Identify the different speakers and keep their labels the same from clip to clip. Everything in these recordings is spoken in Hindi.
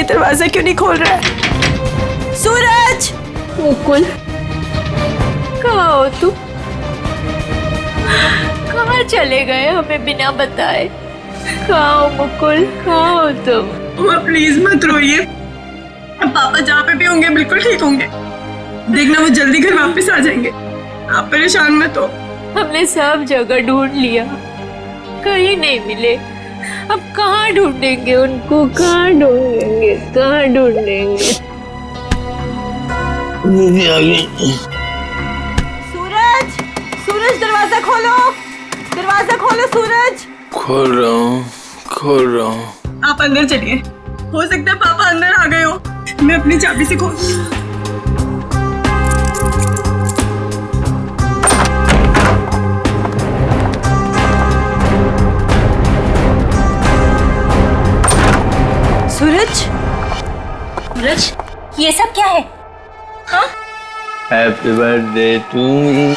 Speaker 1: ये दरवाजा क्यों नहीं खोल रहा है? सूरज!
Speaker 2: मुकुल, कहाँ हो तुम? कहाँ चले गए हमें बिना बताए? कहाँ हो मुकुल, कहाँ हो तुम?
Speaker 1: मम्मा प्लीज मत रोइए, अब पापा जहाँ पे भी होंगे बिल्कुल ठीक होंगे। देखना वो जल्दी घर वापस आ जाएंगे, आप परेशान मत हो।
Speaker 2: हमने सब जगह ढूंढ लिया, कहीं नहीं मिले। अब कहाँ ढूंढेंगे उनको, कहाँ ढूंढेंगे, कहाँ ढूंढेंगे?
Speaker 1: सूरज! सूरज दरवाजा खोलो, दरवाजा खोलो सूरज!
Speaker 3: खोल रहा हूँ।
Speaker 1: आप अंदर चलिए, हो सकता है पापा अंदर आ गए हो। मैं अपनी चाबी से खोलती हूँ। सूरज!
Speaker 2: सूरज, ये सब क्या है? हाँ?
Speaker 3: Happy birthday to me,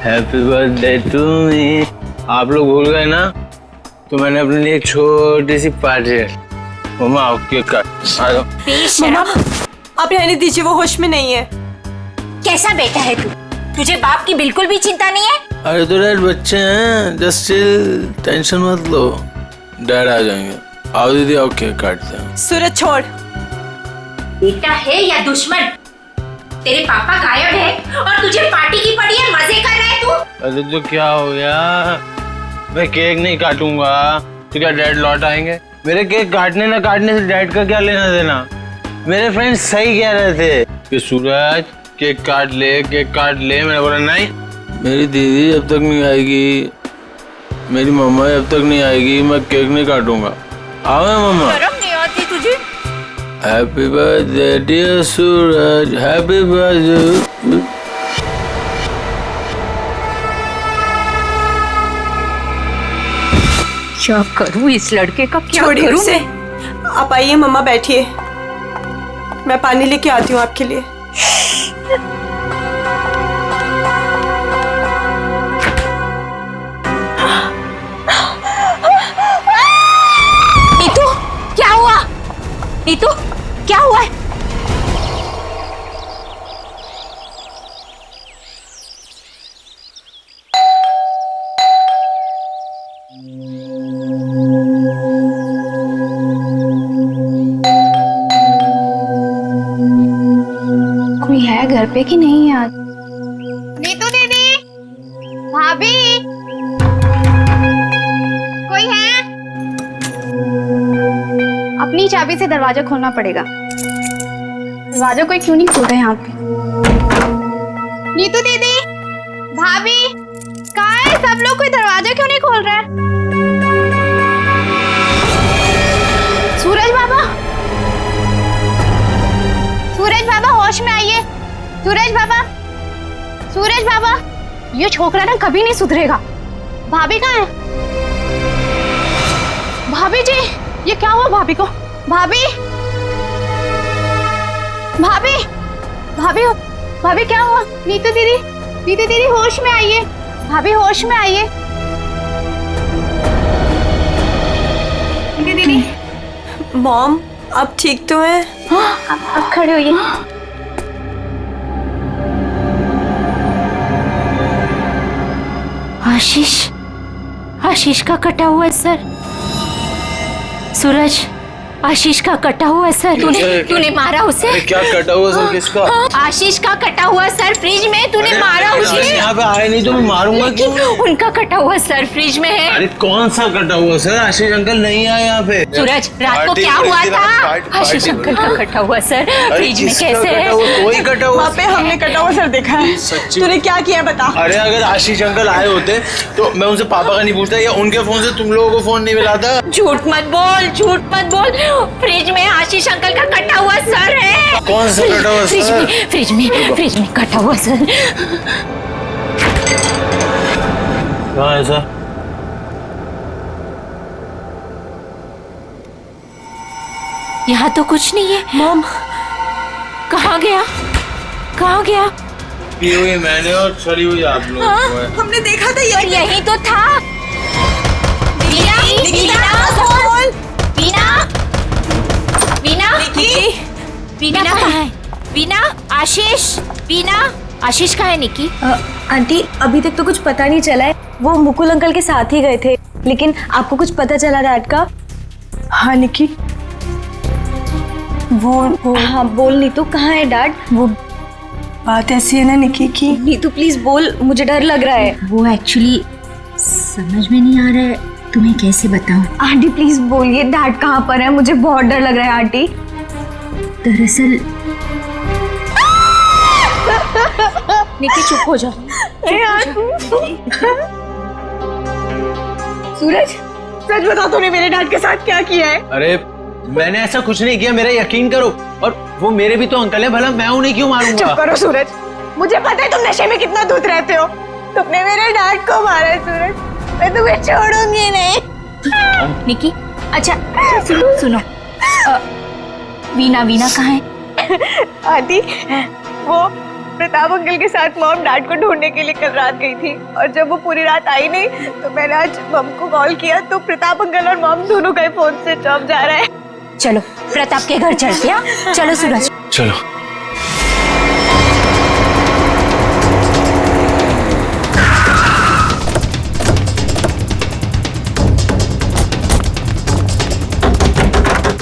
Speaker 3: happy birthday to me. आप लोग भूल गए ना, तो मैंने अपने लिए एक छोटी सी पार्टी है। मम्मा आओ केक काट। आ जाओ।
Speaker 1: मम्मा आप रहने दीजिए, वो होश में नहीं है।
Speaker 2: कैसा बेटा है तू? तुझे बाप की बिल्कुल भी चिंता नहीं है?
Speaker 3: अरे तो डैड बच्चे हैं, जस्ट चिल, टेंशन मत लो, डैड आ जाएंगे। आओ दीदी आओ केक काटते हैं।
Speaker 1: सूरज छोड़।
Speaker 2: बेटा है या दुश्मन? तेरे पापा गायब है और तुझे पार्टी की पड़ी है, मजे कर रहा है तू?
Speaker 3: अरे तो क्या हो गया, मैं केक नहीं काटूंगा तो क्या डैड लौट आएंगे? मेरे केक काटने ना काटने से डैड का क्या लेना देना? मेरे फ्रेंड्स सही कह रहे थे कि सूरज केक काट ले, केक काट ले। मैंने बोला नहीं, मेरी दीदी जब तक नहीं आएगी, मेरी मम्मा जब तक नहीं आएगी, मैं केक नहीं काटूंगा। आओ मम्मा।
Speaker 2: शर्म नहीं आती तुझे?
Speaker 3: हैप्पी बर्थडे डियर सूरज, हैप्पी बर्थडे।
Speaker 2: क्या करूं इस लड़के का, क्या
Speaker 1: छोड़िए
Speaker 2: करूं?
Speaker 1: उसे। आप आइए मम्मा, बैठिए, मैं पानी लेके आती हूँ आपके लिए।
Speaker 2: नीतू, क्या हुआ? नीतू, क्या हुआ है?
Speaker 4: कोई है घर पे कि नहीं आज? नीतू दीदी, भाभी, कोई है? अपनी चाबी से दरवाजा खोलना पड़ेगा। दरवाजा कोई क्यों नहीं खोल रहा है यहाँ पे? नीतू दीदी, भाभी, कहाँ है सब लोग? कोई दरवाजा क्यों नहीं खोल रहा है? सूरज बाबा, सूरज बाबा होश में आइए। सूरज बाबा, सूरज बाबा, ये छोकरा ना कभी नहीं सुधरेगा। भाभी कहाँ है? भाभी जी, ये क्या हुआ भाभी को? भाभी, भाभी, भाभी, भाभी क्या हुआ? नीतू दीदी, नीतू दीदी होश में आइए। भाभी होश में आइए। नीतू दीदी।
Speaker 1: मॉम आप ठीक तो हैं?
Speaker 4: हाँ, अब खड़े होइए।
Speaker 2: आशीष का कटा हुआ है सर। सूरज, आशीष का कटा हुआ सर। तूने मारा उसे?
Speaker 3: अरे क्या कटा हुआ सर? किसका?
Speaker 2: आशीष का कटा हुआ सर, फ्रिज में तूने मारा उसे।
Speaker 3: यहाँ पे आए नहीं तो मैं मारूंगा क्यों?
Speaker 2: उनका कटा हुआ सर फ्रिज में है।
Speaker 3: अरे कौन सा कटा हुआ सर? आशीष अंकल नहीं आए यहाँ पे।
Speaker 2: सूरज, रात को क्या हुआ था? आशीष अंकल का कटा हुआ सर फ्रिज में। कैसे है?
Speaker 3: कोई कटा हुआ?
Speaker 1: वहाँ पे हमने कटा हुआ सर देखा है।
Speaker 3: सच्ची?
Speaker 1: तूने क्या किया बता।
Speaker 3: अरे अगर आशीष अंकल आए होते तो मैं उनसे पापा का नहीं पूछता या उनके फोन से तुम लोगों को फोन नहीं मिलाता।
Speaker 2: झूठ मत बोल, झूठ मत बोल। फ्रिज में आशीष अंकल का कटा हुआ सर है।
Speaker 3: कौन सा कटा हुआ सर?
Speaker 2: फ्रिज में कटा हुआ सर।
Speaker 3: कहाँ है सर?
Speaker 2: यहाँ तो कुछ नहीं है।
Speaker 1: मॉम
Speaker 2: कहाँ गया? कहाँ गया?
Speaker 3: पी हुई मैंने और सड़ी हुई आप लोग।
Speaker 1: हमने देखा था
Speaker 2: और यही तो था। वीना, वीना, वीना, वीना, निकी, वीना कहाँ है? वीना, आशीष, वीना, आशीष कहाँ है निकी?
Speaker 5: आंटी अभी तक तो कुछ पता नहीं चला है। वो मुकुल अंकल के साथ ही गए थे, लेकिन आपको कुछ पता चला डैड का?
Speaker 1: हाँ निकी, वो
Speaker 5: हाँ बोल नीतू, कहाँ है डैड?
Speaker 1: वो बात ऐसी है ना निकी की।
Speaker 5: नीतू प्लीज बोल, मुझे डर लग रहा है।
Speaker 6: वो एक्चुअली समझ में नहीं आ रहा है, तुम्हें कैसे बताऊं।
Speaker 5: आंटी प्लीज बोलिए डैड कहाँ पर है, मुझे बहुत डर लग रहा है आंटी।
Speaker 6: दरअसल
Speaker 2: निकी चुप हो जाओ।
Speaker 1: सूरज, सच बता तूने मेरे डैड के साथ क्या किया है?
Speaker 3: अरे मैंने ऐसा कुछ नहीं किया, मेरा यकीन करो। और वो मेरे भी तो अंकल है, भला मैं उन्हें क्यों मारूंगा?
Speaker 1: चुप करो सूरज, मुझे पता है तुम नशे में कितना धुत रहते हो। तुमने मेरे डैड को मारा है सूरज, मैं तुम्हें छोड़ूंगी नहीं।
Speaker 6: निकी, अच्छा सुनो, वीना कहाँ है?
Speaker 1: आदि, वो प्रताप अंकल के साथ मॉम डैड को ढूंढने के लिए कल रात गई थी, और जब वो पूरी रात आई नहीं तो मैंने आज मॉम को कॉल किया तो प्रताप अंकल और मॉम दोनों का फोन स्विच ऑफ जा रहा है।
Speaker 6: चलो प्रताप के घर चलते हैं। चलो सूरज।
Speaker 3: चलो।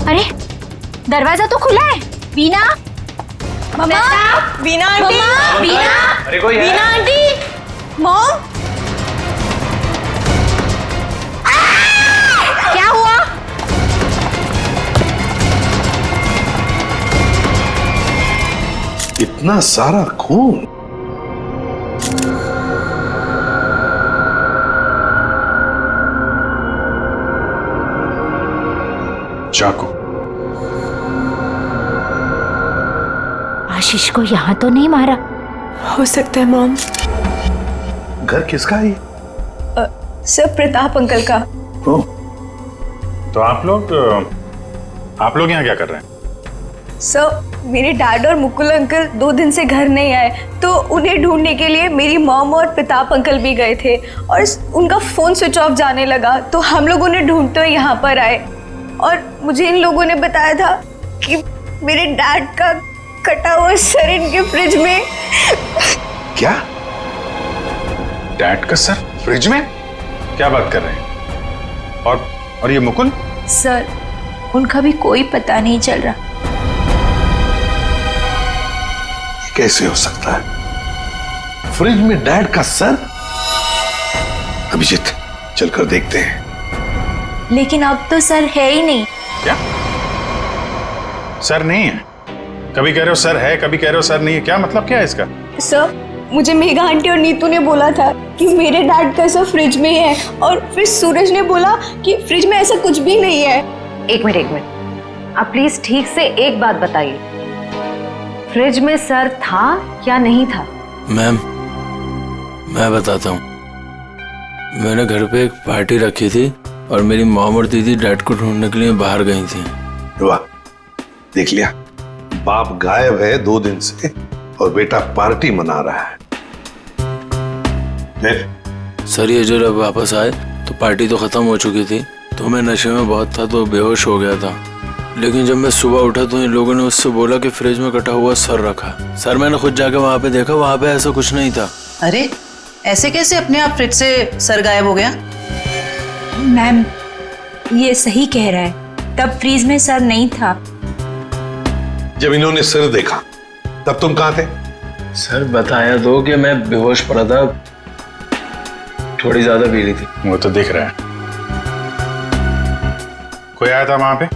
Speaker 6: अरे दरवाजा तो खुला है। वीना,
Speaker 5: मम्मा,
Speaker 1: वीना आंटी,
Speaker 6: वीना,
Speaker 3: अरे कोई है?
Speaker 1: वीना आंटी, मॉम,
Speaker 6: क्या हुआ?
Speaker 7: इतना सारा खून। चाकू।
Speaker 6: आशीष को यहाँ तो नहीं मारा?
Speaker 1: हो सकता है मॉम।
Speaker 7: घर किसका है ये?
Speaker 5: सर प्रताप अंकल का।
Speaker 7: ओह,
Speaker 8: तो आप लोग यहाँ क्या कर रहे हैं?
Speaker 5: सर मेरे डैड और मुकुल अंकल 2 दिन से घर नहीं आए, तो उन्हें ढूंढने के लिए मेरी मॉम और प्रताप अंकल भी गए थे, और उनका फोन स्विच ऑफ जाने लगा, तो हम लोग उन्हें ढूंढते हुए यहाँ पर आए। और मुझे इन लोगों ने बताया था कि मेरे डैड का कटा हुआ सर इनके फ्रिज में।
Speaker 8: क्या? डैड का सर फ्रिज में? क्या बात कर रहे हैं? और ये मुकुल?
Speaker 5: सर उनका भी कोई पता नहीं चल रहा।
Speaker 7: कैसे हो सकता है? फ्रिज में डैड का सर? अभिजीत, चलकर देखते हैं।
Speaker 5: लेकिन अब तो सर है ही नहीं।
Speaker 8: क्या? सर नहीं है? कभी कह रहे हो सर है, कभी कह रहे हो सर नहीं है, क्या मतलब क्या है इसका?
Speaker 5: सर मुझे मेघा आंटी और नीतू ने बोला था कि मेरे डैड का सर फ्रिज में है, और फिर सूरज ने बोला कि फ्रिज में ऐसा कुछ भी नहीं है।
Speaker 9: एक मिनट, आप प्लीज ठीक से एक बात बताइए, फ्रिज में सर था या नहीं था?
Speaker 3: मैम, मैं बताता हूँ। मैंने घर पे एक पार्टी रखी थी और मेरी मॉम और दीदी डैड को ढूंढने के लिए बाहर गई थी।
Speaker 7: वाह, देख लिया, बाप गायब है 2 दिन से और बेटा पार्टी मना रहा है। फिर
Speaker 3: सर ये जब वापस आए तो पार्टी तो खत्म हो चुकी थी, तो मैं नशे में बहुत था तो बेहोश हो गया था। लेकिन जब मैं सुबह उठा तो इन लोगों ने मुझसे बोला कि फ्रिज में कटा हुआ सर रखा। सर मैंने खुद जाकर वहाँ पे देखा, वहाँ पे ऐसा कुछ नहीं था।
Speaker 10: अरे ऐसे कैसे अपने आप फ्रिज से सर गायब हो गया?
Speaker 5: मैम ये सही कह रहा है, तब फ्रिज में सर नहीं था।
Speaker 7: जब इन्होंने सर देखा तब तुम कहाँ थे?
Speaker 3: सर बताया तो कि मैं बेहोश पड़ा था, थोड़ी ज्यादा पी ली थी।
Speaker 8: वो तो दिख रहा है। कोई आया था वहां पे?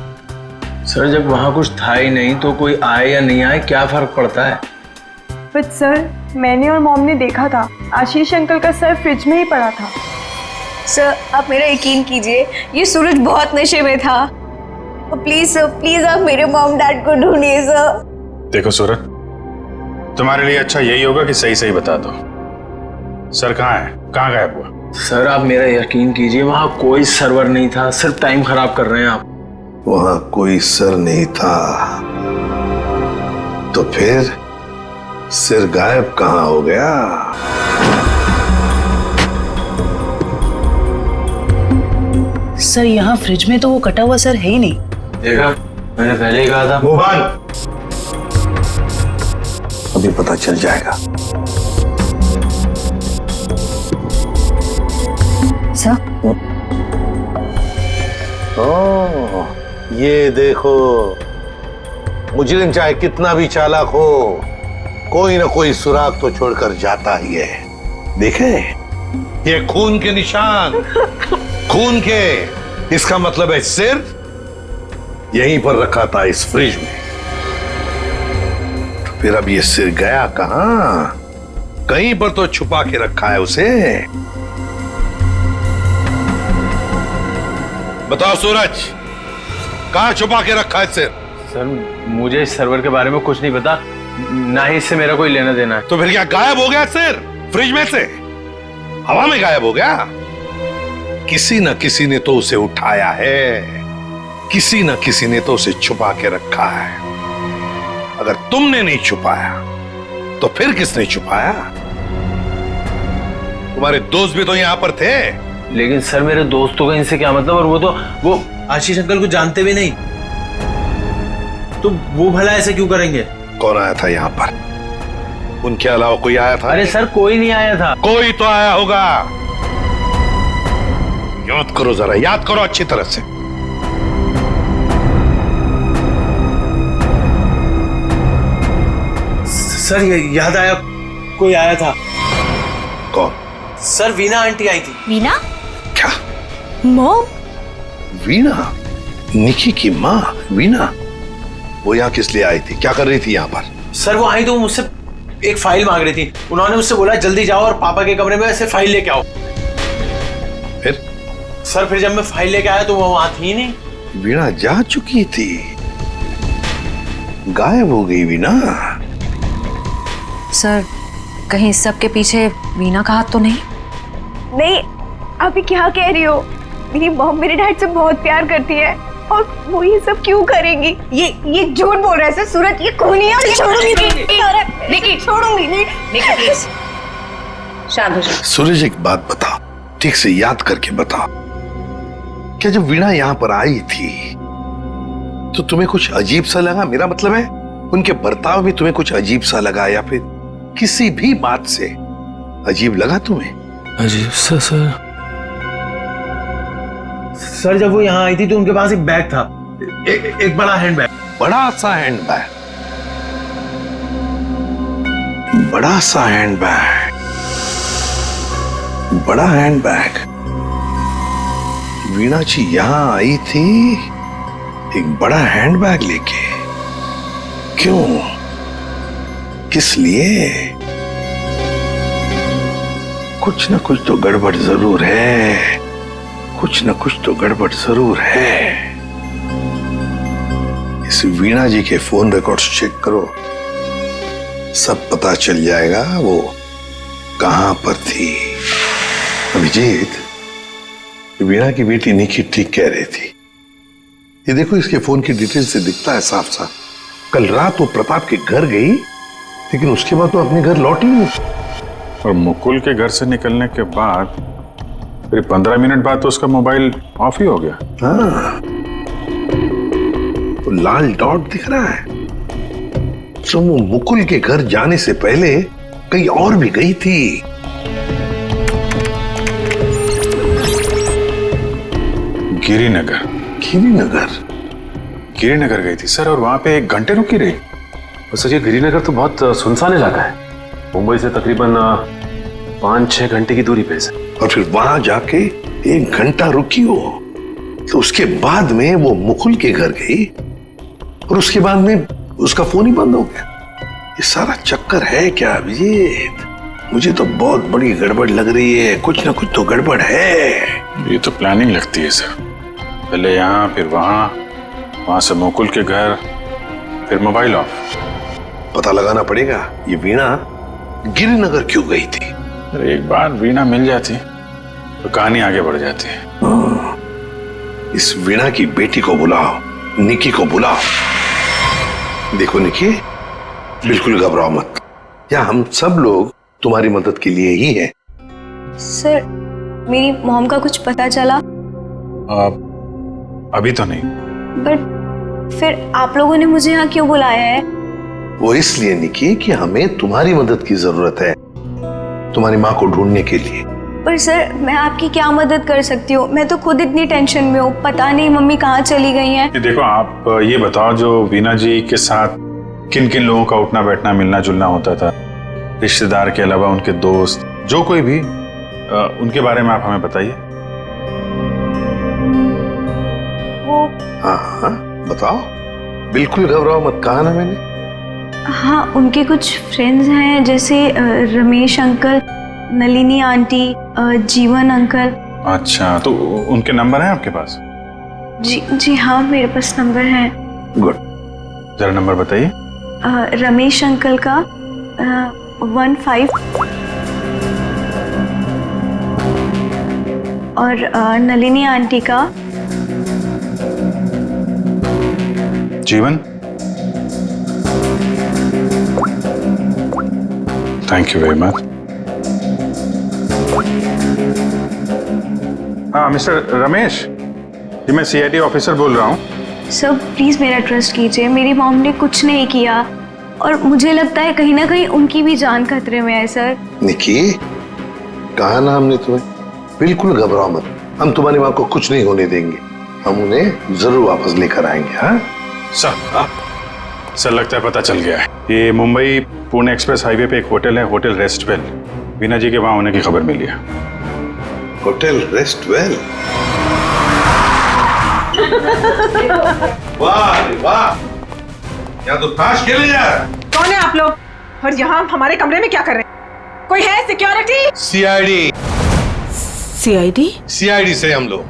Speaker 3: सर जब वहाँ कुछ था ही नहीं तो कोई आए या नहीं आए क्या फर्क पड़ता है?
Speaker 1: बट सर मैंने और मॉम ने देखा था, आशीष अंकल का सर फ्रिज में ही पड़ा था।
Speaker 5: सर आप मेरा यकीन कीजिए, ये सूरज बहुत नशे में था। प्लीज सर, प्लीज आप मेरे मॉम डैड को ढूंढिए सर।
Speaker 8: देखो सूरज, तुम्हारे लिए अच्छा यही होगा कि सही सही बता दो, सर कहाँ है, कहाँ गायब हुआ?
Speaker 3: सर आप मेरा यकीन कीजिए, वहाँ कोई सर्वर नहीं था, सिर्फ टाइम खराब कर रहे हैं आप।
Speaker 7: वहां कोई सर नहीं था तो फिर सिर गायब कहाँ हो गया?
Speaker 10: सर यहाँ फ्रिज में तो वो कटा हुआ सर है ही नहीं।
Speaker 3: देखा, मैंने पहले ही कहा था।
Speaker 7: मोहन, अभी पता चल जाएगा।
Speaker 9: सर,
Speaker 7: ओह, ये देखो, मुजरिम चाहे कितना भी चालाक हो, कोई ना कोई सुराग तो छोड़कर जाता ही है। देखे, ये खून के निशान, खून के। इसका मतलब है सिर्फ यहीं पर रखा था, इस फ्रिज में। तो फिर अब ये सिर गया कहां? कहीं पर तो छुपा के रखा है उसे। बताओ सूरज, कहां छुपा के रखा है सिर?
Speaker 3: सर मुझे इस सर्वर के बारे में कुछ नहीं पता, ना ही इससे मेरा कोई लेना देना है।
Speaker 7: तो फिर क्या गायब हो गया सिर फ्रिज में से? हवा में गायब हो गया? किसी न किसी ने तो उसे उठाया है, किसी न किसी ने तो उसे छुपा के रखा है। अगर तुमने नहीं छुपाया तो फिर किसने छुपाया? तुम्हारे दोस्त भी तो यहां पर थे।
Speaker 3: लेकिन सर मेरे दोस्तों का इनसे क्या मतलब? और वो आशीष अंकल को जानते भी नहीं, तो वो भला ऐसे क्यों करेंगे?
Speaker 7: कौन आया था यहाँ पर? उनके अलावा कोई आया था?
Speaker 3: अरे सर कोई नहीं आया था।
Speaker 7: कोई तो आया होगा। याद करो जरा, याद करो अच्छी तरह से।
Speaker 3: सर याद आया, कोई आया था।
Speaker 7: कौन?
Speaker 3: सर वीना आंटी आई थी।
Speaker 6: वीना?
Speaker 7: क्या?
Speaker 5: मॉम?
Speaker 7: वीना? निकी की माँ वीना? वो यहाँ किस लिए आई थी? क्या कर रही थी यहाँ पर?
Speaker 3: सर वो आई तो मुझसे एक फाइल मांग रही थी। उन्होंने मुझसे बोला जल्दी जाओ और पापा के कमरे में से फाइल लेके आओ।
Speaker 7: फिर?
Speaker 3: सर फिर जब मैं फाइल लेके आया तो वो वहां थी नहीं।
Speaker 7: वीणा जा चुकी थी, गायब हो गई वीणा।
Speaker 9: सर, कहीं इस सब के पीछे वीना का हाथ तो नहीं?
Speaker 1: नहीं, अभी क्या कह रही हो? मेरी मॉम मेरे डैड से बहुत प्यार करती है और वो ये सब क्यों करेंगी? ये झूठ बोल रहा है सर। सूरज ये खूनी है और ये छोड़ूंगी नहीं। निकी छोड़ूंगी नहीं।
Speaker 9: निकी प्लीज शांत हो जाओ।
Speaker 7: सूरज एक बात बताओ, ठीक से याद करके बताओ, क्या जब वीणा यहाँ पर आई थी तो तुम्हें कुछ अजीब सा लगा? मेरा मतलब है उनके बर्ताव में तुम्हें कुछ अजीब सा लगा, या फिर किसी भी बात से अजीब लगा तुम्हें?
Speaker 3: अजीब सा सर जब वो यहाँ आई थी तो उनके पास एक बैग था, एक बड़ा हैंड बैग।
Speaker 7: बड़ा सा हैंड बैग? बड़ा सा हैंड बैग? बड़ा हैंड बैग? वीणा जी यहां आई थी एक बड़ा हैंड बैग लेके? क्यों? किस लिए? कुछ ना कुछ तो गड़बड़ जरूर है, कुछ ना कुछ तो गड़बड़ जरूर है। इस वीणा जी के फोन रिकॉर्ड्स चेक करो, सब पता चल जाएगा वो कहां पर थी। अभिजीत, वीणा की बेटी निकी ठीक कह रही थी। ये देखो, इसके फोन की डिटेल से दिखता है साफ साफ, कल रात वो प्रताप के घर गई, लेकिन उसके बाद तो अपने घर लौटी नहीं।
Speaker 8: और मुकुल के घर से निकलने के बाद फिर 15 मिनट बाद तो उसका मोबाइल ऑफ ही हो गया।
Speaker 7: हाँ, तो लाल डॉट दिख रहा है, तो वो मुकुल के घर जाने से पहले कहीं और भी गई थी।
Speaker 8: गिरिनगर।
Speaker 7: गिरिनगर?
Speaker 8: गिरिनगर गई थी सर, और वहां पे 1 घंटे रुकी रही।
Speaker 11: और सर ये गिरिनगर तो बहुत सुनसान इलाका है, मुंबई से तकरीबन 5-6 घंटे की दूरी पे है।
Speaker 7: और फिर वहां जाके 1 घंटा रुकी हो, तो उसके बाद में वो मुकुल के घर गई और उसके बाद में उसका फोन ही बंद हो गया। ये सारा चक्कर है क्या अभिजीत? मुझे तो बहुत बड़ी गड़बड़ लग रही है, कुछ ना कुछ तो गड़बड़ है।
Speaker 8: ये तो प्लानिंग लगती है सर, पहले यहाँ फिर वहां से मुकुल के घर, फिर मोबाइल ऑफ।
Speaker 7: पता लगाना पड़ेगा ये वीणा गिरिनगर क्यों गई थी।
Speaker 8: अरे एक बार वीणा मिल जाती तो कहानी आगे बढ़ जाती है।
Speaker 7: इस वीणा की बेटी को बुलाओ, निकी को बुलाओ। देखो निकी, बिल्कुल घबराओ मत, यहाँ हम सब लोग तुम्हारी मदद के लिए ही हैं।
Speaker 5: सर, मेरी मॉम का कुछ पता चला?
Speaker 8: अभी तो नहीं।
Speaker 5: बट फिर आप लोगों ने मुझे यहाँ क्यों बुलाया है?
Speaker 7: वो इसलिए निकी कि हमें तुम्हारी मदद की जरूरत है, तुम्हारी माँ को ढूंढने के लिए।
Speaker 5: पर सर मैं आपकी क्या मदद कर सकती हूँ? मैं तो खुद इतनी टेंशन में हूँ, पता नहीं मम्मी कहाँ चली गई हैं।
Speaker 8: देखो आप ये बताओ, जो वीना जी के साथ किन किन लोगों का उठना बैठना मिलना जुलना होता था, रिश्तेदार के अलावा उनके दोस्त, जो कोई भी, उनके बारे में आप हमें बताइए।
Speaker 5: वो
Speaker 7: हाँ बताओ, बिल्कुल घबराओ मत, कहा ना मैंने।
Speaker 5: हाँ, उनके कुछ फ्रेंड्स हैं, जैसे रमेश अंकल, नलिनी आंटी, जीवन अंकल।
Speaker 8: अच्छा, तो उनके नंबर हैं आपके पास?
Speaker 5: जी हाँ, मेरे पास नंबर है।
Speaker 7: गुड,
Speaker 8: जरा नंबर बताइए।
Speaker 5: रमेश अंकल का 15 और नलिनी आंटी का।
Speaker 8: जीवन, थैंक यू वेरी मच। हाँ मिस्टर रमेश, जी मैं CID ऑफिसर बोल रहा हूँ।
Speaker 5: सर प्लीज मेरा ट्रस्ट कीजिए, मेरी मॉम ने कुछ नहीं किया और मुझे लगता है कहीं ना कहीं उनकी भी जान खतरे में है। सर
Speaker 7: निकी, कहा ना हमने तुम्हें, बिल्कुल घबराओ मत, हम तुम्हारी माँ को कुछ नहीं होने देंगे, हम उन्हें जरूर वापस लेकर आएंगे। हाँ
Speaker 8: सर लगता है पता चल गया है। ये मुंबई पुणे एक्सप्रेस हाईवे पे एक होटल है, होटल रेस्टवेल। वीना जी के वहां होने की खबर मिली है।
Speaker 7: होटल रेस्टवेल? वाह वाह, यहाँ तो ताश खेले जा रहा है।
Speaker 12: कौन है आप लोग और यहाँ हमारे कमरे में क्या कर रहे हैं? कोई है सिक्योरिटी?
Speaker 7: CID से हम लोग।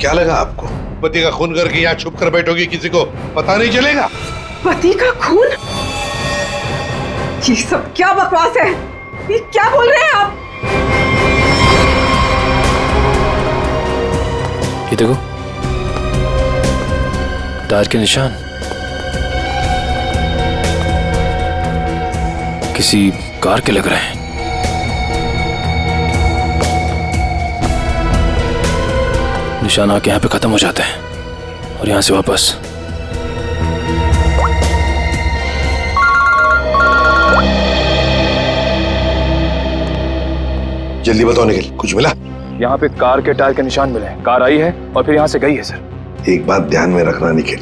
Speaker 7: क्या लगा आपको, पति का खून करके यहाँ छुप कर बैठोगी, किसी को पता नहीं चलेगा?
Speaker 12: पति का खून? ये सब क्या बकवास है? ये क्या बोल रहे हैं आप?
Speaker 13: ये देखो, टायर के निशान किसी कार के लग रहे हैं। निशान आके यहाँ पे खत्म हो जाते हैं और यहाँ से वापस।
Speaker 7: जल्दी बताओ निखिल, कुछ मिला?
Speaker 13: यहाँ पे कार के टायर के निशान मिले हैं, कार आई है और फिर यहाँ से गई है सर।
Speaker 7: एक बात ध्यान में रखना निखिल,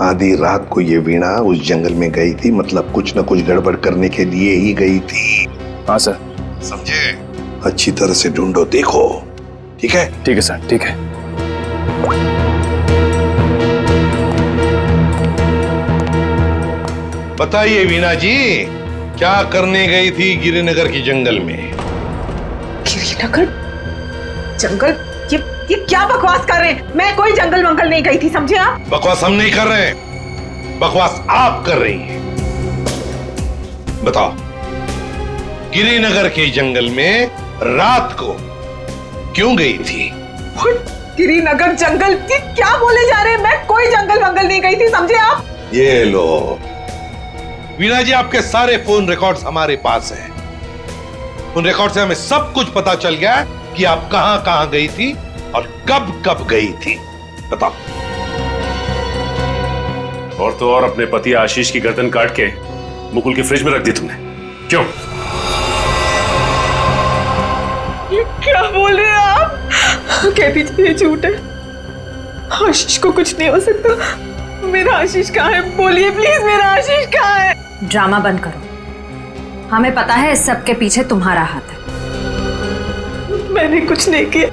Speaker 7: आधी रात को ये वीणा उस जंगल में गई थी, मतलब कुछ न कुछ गड़बड़ करने के लिए ही गई थी।
Speaker 13: हाँ सर।
Speaker 7: समझे? अच्छी तरह से ढूंढो, देखो। ठीक है?
Speaker 13: ठीक है सर, ठीक है।
Speaker 7: बताइए वीणा जी, क्या करने गई थी गिरिनगर की जंगल में?
Speaker 12: गिरिनगर जंगल? ये क्या बकवास कर रहे हैं? मैं कोई जंगल वंगल नहीं गई थी, समझे आप?
Speaker 7: बकवास हम नहीं कर रहे हैं, बकवास आप कर रही हैं। बताओ, गिरिनगर के जंगल में रात को क्यों गई थी?
Speaker 12: गिरिनगर जंगल? ये क्या बोले जा रहे हैं? मैं कोई जंगल वंगल नहीं गई थी, समझे आप?
Speaker 7: ये लो वीणा जी, आपके सारे फोन रिकॉर्ड्स हमारे पास हैं। उन रिकॉर्ड से हमें सब कुछ पता चल गया कि आप कहां कहां गई थी और कब कब गई थी। बताओ।
Speaker 11: और तो और अपने पति आशीष की गर्दन काट के मुकुल की फ्रिज में रख दी तुमने, क्यों?
Speaker 12: ये क्या बोल रहे हैं आप? कहती थी ये झूठ है, आशीष को कुछ नहीं हो सकता। मेरा आशीष कहाँ है? बोलिए प्लीज, मेरा आशीष कहाँ है?
Speaker 9: ड्रामा बंद करो, हमें पता है इस सब के पीछे तुम्हारा हाथ है।
Speaker 12: मैंने कुछ नहीं किया,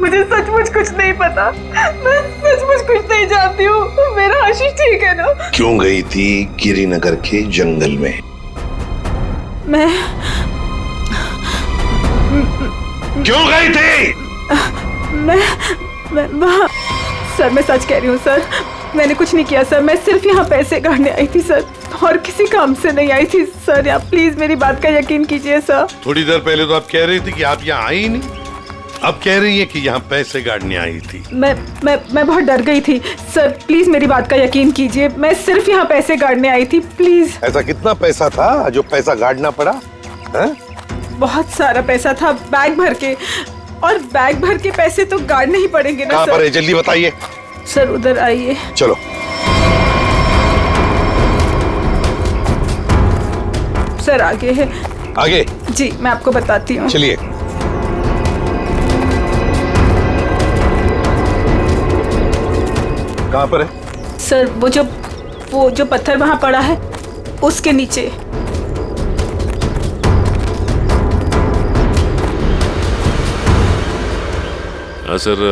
Speaker 12: मुझे सचमुच कुछ नहीं पता, मैं सचमुच कुछ नहीं जानती हूँ। मेरा आशीष ठीक है ना?
Speaker 7: क्यों गई थी गिरिनगर के जंगल में?
Speaker 12: मैं
Speaker 7: क्यों गई थी?
Speaker 12: मैं वहाँ, सर मैं सच कह रही हूँ सर, मैंने कुछ नहीं किया सर, मैं सिर्फ यहाँ पैसे काटने आई थी सर, और किसी काम से नहीं आई थी सर। आप प्लीज मेरी बात का यकीन कीजिए सर।
Speaker 7: थोड़ी देर पहले तो आप कह रही थी कि आप यहाँ आई नहीं, अब कह रही है कि यहाँ पैसे गाड़ने आई थी।
Speaker 12: मैं बहुत डर गई थी सर, प्लीज मेरी बात का यकीन कीजिए, मैं सिर्फ यहाँ पैसे गाड़ने आई थी, प्लीज।
Speaker 7: ऐसा कितना पैसा था जो पैसा गाड़ना पड़ा? है?
Speaker 12: बहुत सारा पैसा था, बैग भर के, और बैग भर के पैसे तो गाड़ने ही पड़ेंगे ना
Speaker 7: कहाँ
Speaker 12: सर।
Speaker 7: पर है? जल्दी बताइए,
Speaker 12: सर उधर आइए।
Speaker 7: चलो।
Speaker 12: सर आगे है।
Speaker 7: आगे?
Speaker 12: जी मैं आपको बताती हूँ।
Speaker 7: चलिए। कहाँ पर है?
Speaker 12: सर वो जो पत्थर वहाँ पड़ा है उसके नीचे।
Speaker 11: हाँ सर,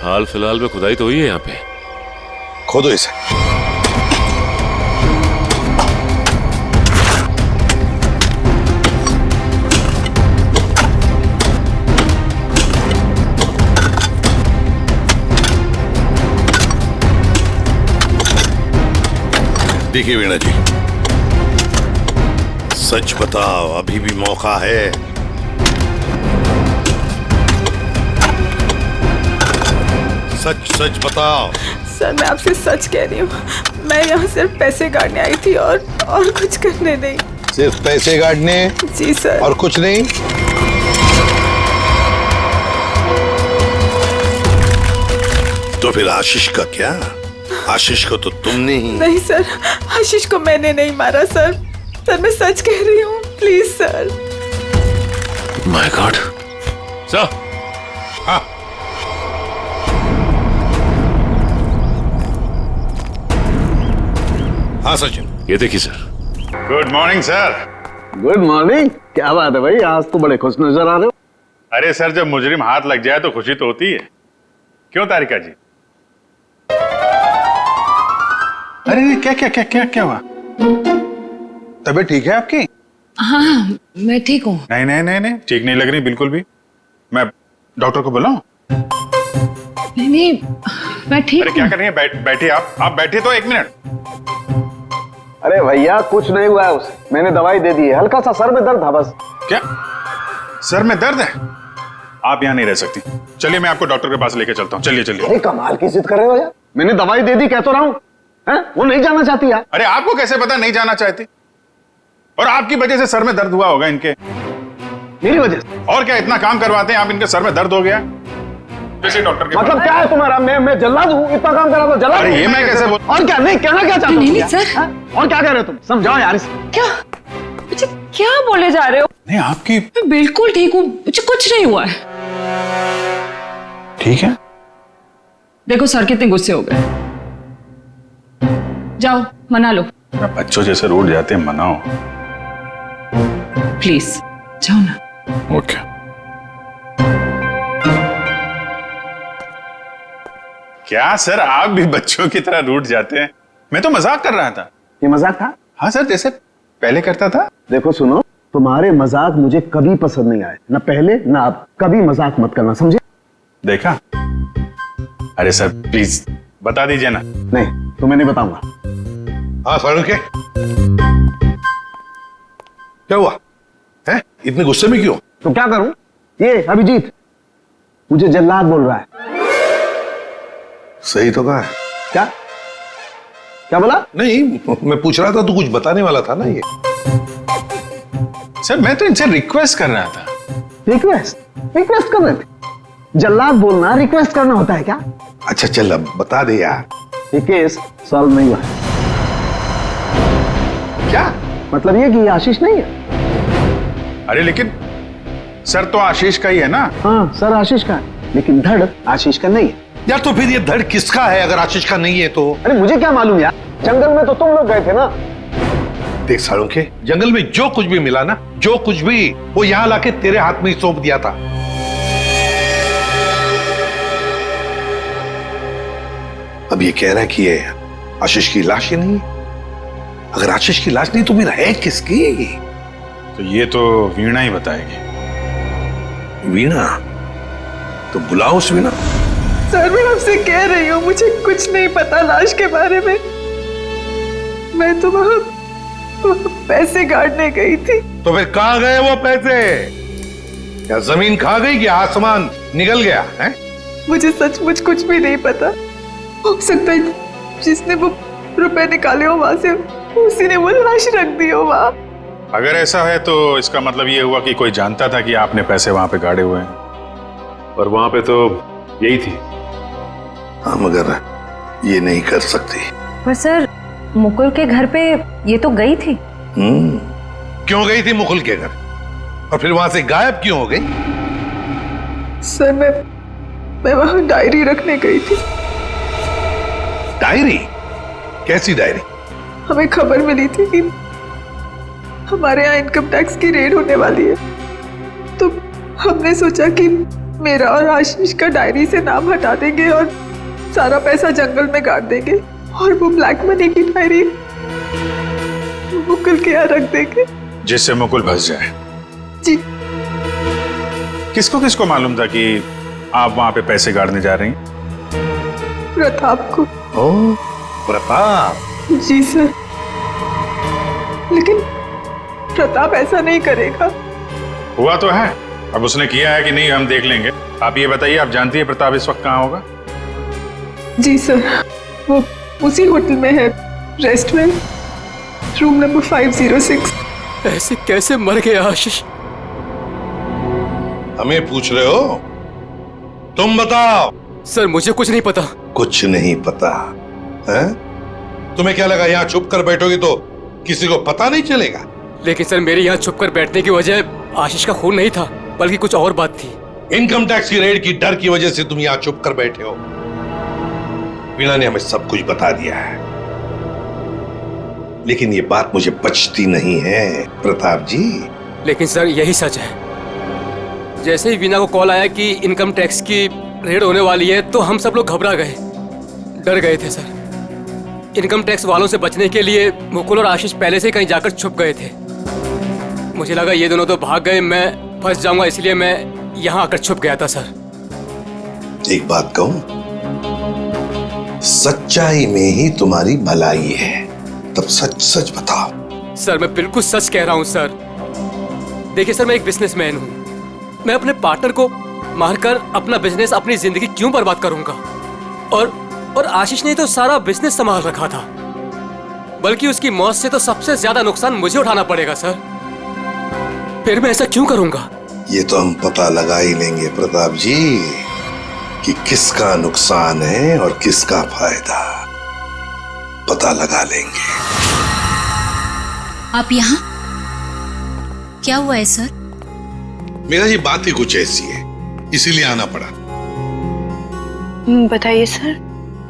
Speaker 11: हाल फिलहाल में खुदाई तो हुई है यहाँ पे।
Speaker 7: खोदो इसे। देखिए वीणा जी, सच बताओ, अभी भी मौका है। सच सच बताओ।
Speaker 12: सर मैं आपसे सच कह रही हूँ, मैं यहाँ सिर्फ पैसे काटने आई थी और कुछ करने नहीं।
Speaker 7: सिर्फ पैसे काटने?
Speaker 12: जी सर।
Speaker 7: और कुछ नहीं? तो फिर आशीष का क्या? आशीष को तो तुमने ही।
Speaker 12: नहीं सर, आशीष को मैंने नहीं मारा सर। सर मैं सच कह रही हूँ, please sir.
Speaker 11: My God. Sir.
Speaker 7: हाँ। हाँ सचिन।
Speaker 11: ये देखिए sir.
Speaker 8: Good morning sir.
Speaker 14: Good morning. क्या बात है भाई, आज तो बड़े खुश नजर आ रहे हो।
Speaker 8: अरे सर, जब मुजरिम हाथ लग जाए तो खुशी तो होती है, क्यों तारिका जी? अरे क्या क्या क्या क्या क्या हुआ? तबीयत ठीक है आपकी?
Speaker 2: हाँ मैं ठीक हूँ।
Speaker 8: नहीं नहीं नहीं नहीं, ठीक नहीं लग रही बिल्कुल भी। मैं डॉक्टर को बुलाऊं?
Speaker 2: नहीं मैं ठीक।
Speaker 8: अरे क्या कर रही है? बैठिए आप बैठिए तो 1 मिनट।
Speaker 14: अरे भैया कुछ नहीं हुआ है उसे, मैंने दवाई दे दी है, हल्का सा सर में दर्द था बस।
Speaker 8: क्या सर में दर्द है? आप यहाँ नहीं रह सकती, चलिए मैं आपको डॉक्टर के पास लेके चलता हूँ। चलिए चलिए।
Speaker 14: अरे कमाल की जिद कर रहे हो यार, मैंने दवाई दे दी, कह तो रहा हूँ। वो नहीं जाना चाहती यार।
Speaker 8: अरे आपको कैसे पता नहीं जाना चाहती? और आपकी वजह से सर में दर्द हुआ होगा इनके।
Speaker 14: मेरी वजह से?
Speaker 8: और क्या, इतना काम करवाते हैं आप, इनके सर में दर्द हो गया। डॉक्टर के
Speaker 14: मतलब क्या है तुम्हारा? मैं जल्लाद हूँ, इतना काम करा तो जल्लाद?
Speaker 8: अरे ये मैं कैसे बोल?
Speaker 14: और क्या? नहीं कहना क्या चाहते हो?
Speaker 2: नहीं सर।
Speaker 14: और क्या कह रहे हो तुम? समझाओ यार इसे।
Speaker 2: क्या मुझे क्या बोले जा रहे हो?
Speaker 8: नहीं आपकी।
Speaker 2: मैं बिल्कुल ठीक हूँ, मुझे कुछ नहीं हुआ है।
Speaker 8: ठीक है।
Speaker 2: देखो सर कितने गुस्से हो गए, जाओ मना लो।
Speaker 8: बच्चों जैसे रूठ जाते हैं, मनाओ
Speaker 2: प्लीज, जाओ ना।
Speaker 8: ओके। क्या सर, आप भी बच्चों की तरह रूठ जाते हैं? मैं तो मजाक कर रहा था।
Speaker 14: ये मजाक था?
Speaker 8: हाँ सर, जैसे पहले करता था।
Speaker 14: देखो सुनो, तुम्हारे मजाक मुझे कभी पसंद नहीं आए, ना पहले ना अब। कभी मजाक मत करना, समझे?
Speaker 8: देखा? अरे सर प्लीज बता दीजिए ना।
Speaker 14: नहीं तुम्हें नहीं बताऊंगा।
Speaker 7: हाँ फारूक के क्या हुआ है? इतने गुस्से में क्यों?
Speaker 14: तो क्या करूं? ये अभिजीत मुझे जल्लाद बोल रहा है।
Speaker 7: सही तो कहा है।
Speaker 14: क्या क्या बोला?
Speaker 7: नहीं मैं पूछ रहा था, तू कुछ बताने वाला था ना। ये
Speaker 8: सर मैं तो इनसे रिक्वेस्ट कर रहा था।
Speaker 14: रिक्वेस्ट कर रहे थे? जल्लाद बोलना रिक्वेस्ट करना होता है क्या?
Speaker 7: अच्छा चल अब बता दे यार।
Speaker 14: ये केस सॉल्व नहीं हुआ है।
Speaker 7: क्या
Speaker 14: मतलब ये कि ये आशीष नहीं है।
Speaker 8: अरे लेकिन सर तो आशीष का ही है ना।
Speaker 14: हाँ सर आशीष का है, लेकिन धड़ आशीष का नहीं है।
Speaker 7: यार तो फिर ये धड़ किसका है अगर आशीष का नहीं है तो?
Speaker 14: अरे मुझे क्या मालूम यार, जंगल में तो तुम लोग गए थे ना।
Speaker 7: देख साळुंखे, जंगल में जो कुछ भी मिला ना, जो कुछ भी, वो यहाँ लाके तेरे हाथ में ही सौंप दिया था। अब ये कह रहा है कि ये आशीष की लाश ही नहीं है। अगर आशीष की लाश नहीं तो फिर है किसकी?
Speaker 8: तो ये तो वीणा ही बताएगी।
Speaker 7: वीणा? तो बुलाओ उस वीणा।
Speaker 12: सर मैं आपसे कह रही हूँ, मुझे कुछ नहीं पता लाश के बारे में। मैं तो वहाँ पैसे काटने गई थी।
Speaker 7: तो फिर कहाँ गए वो पैसे? क्या जमीन खा गई कि आसमान निकल गया है?
Speaker 12: मुझे सचमुच कुछ भी नहीं पता। हो सकता है जिसने वो रुपए निकाले हो वहां से, उसी ने वो लाश रख दी हो वहां।
Speaker 8: अगर ऐसा है तो इसका मतलब ये हुआ कि कोई जानता था कि आपने पैसे वहां पे गाड़े हुए हैं,
Speaker 11: और वहां पे तो यही थी,
Speaker 7: हाँ, मगर ये नहीं कर सकती।
Speaker 9: पर सर, मुकुल के घर पे ये तो गई थी।
Speaker 7: क्यों गई थी मुकुल के घर? और फिर वहां से गायब क्यों हो गई?
Speaker 12: सर मैं वहां डायरी रखने गई थी।
Speaker 7: डायरी? कैसी डायरी?
Speaker 12: हमें खबर मिली थी कि हमारे यहाँ इनकम टैक्स की रेड होने वाली है, तो हमने सोचा कि मेरा और आशीष का डायरी से नाम हटा देंगे और सारा पैसा जंगल में गाड़ देंगे और वो ब्लैक मनी की डायरी मुकुल के यहाँ रख देंगे,
Speaker 8: जिससे मुकुल फंस जाए।
Speaker 12: जी।
Speaker 8: किसको किसको मालूम था कि आप वहां पे पैसे गाड़ने जा रही हैं?
Speaker 12: प्रताप को।
Speaker 7: ओह, प्रताप।
Speaker 12: जी सर, लेकिन प्रताप ऐसा नहीं करेगा।
Speaker 8: हुआ तो है, अब उसने किया है कि नहीं हम देख लेंगे। आप ये बताइए, आप जानती है प्रताप इस वक्त कहाँ होगा?
Speaker 12: जी सर, वो उसी होटल में है, रेस्टोरेंट, रूम नंबर 506।
Speaker 13: ऐसे कैसे मर गए आशीष?
Speaker 7: हमें पूछ रहे हो? तुम बताओ।
Speaker 13: सर मुझे कुछ नहीं पता।
Speaker 7: कुछ नहीं पता है? तुम्हें क्या लगा यहाँ छुप कर बैठोगी तो किसी को पता नहीं चलेगा?
Speaker 13: लेकिन सर, मेरे यहाँ छुप कर बैठने की वजह आशीष का खून नहीं था, बल्कि कुछ और बात थी।
Speaker 7: इनकम टैक्स की रेड की डर की वजह से तुम यहाँ छुप कर बैठे हो। वीणा ने हमें सब कुछ बता दिया है, लेकिन ये बात मुझे पचती नहीं है प्रताप जी।
Speaker 13: लेकिन सर, यही सच है। जैसे ही वीणा को कॉल आया कि इनकम टैक्स की रेड होने वाली है, तो हम सब लोग घबरा गए, डर गए थे सर। इनकम टैक्स वालों से बचने के लिए मुकुल और आशीष पहले से कहीं जाकर छुप गए थे। मुझे लगा ये दोनों तो भाग गए, मैं फंस जाऊंगा, इसलिए मैं यहाँ आकर छुप गया था सर।
Speaker 7: एक बात कहूं, सच्चाई में ही तुम्हारी भलाई है, तब सच सच बताओ।
Speaker 13: सर मैं बिल्कुल सच कह रहा हूँ सर। देखिए सर, मैं एक बिजनेसमैन हूँ। मैं अपने पार्टनर को मारकर अपना बिजनेस, अपनी जिंदगी क्यों बर्बाद करूंगा? और आशीष ने तो सारा बिजनेस संभाल रखा था, बल्कि उसकी मौत से तो सबसे ज्यादा नुकसान मुझे उठाना पड़ेगा सर। फिर मैं ऐसा क्यों करूंगा?
Speaker 7: ये तो हम पता लगा ही लेंगे प्रताप जी कि किसका नुकसान है और किसका फायदा, पता लगा लेंगे।
Speaker 6: आप यहाँ? क्या हुआ है सर?
Speaker 7: मेरा जी बात ही कुछ ऐसी है, इसीलिए आना पड़ा।
Speaker 5: बताइए सर।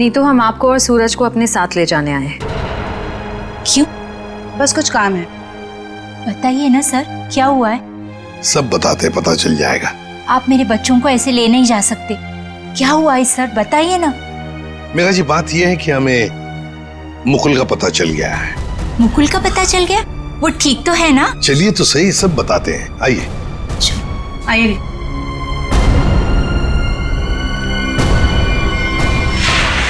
Speaker 9: नीतू, हम आपको और सूरज को अपने साथ ले जाने आए हैं।
Speaker 6: क्यों?
Speaker 5: बस कुछ काम है।
Speaker 6: बताइए ना सर, क्या हुआ है?
Speaker 7: सब बताते पता चल जाएगा।
Speaker 6: आप मेरे बच्चों को ऐसे ले नहीं जा सकते। क्या हुआ है सर, बताइए ना।
Speaker 7: मेरा जी बात यह है कि हमें मुकुल का पता चल गया है।
Speaker 6: मुकुल का पता चल गया? वो ठीक तो है ना?
Speaker 7: चलिए तो सही, सब बताते हैं, आइए।
Speaker 5: आइए।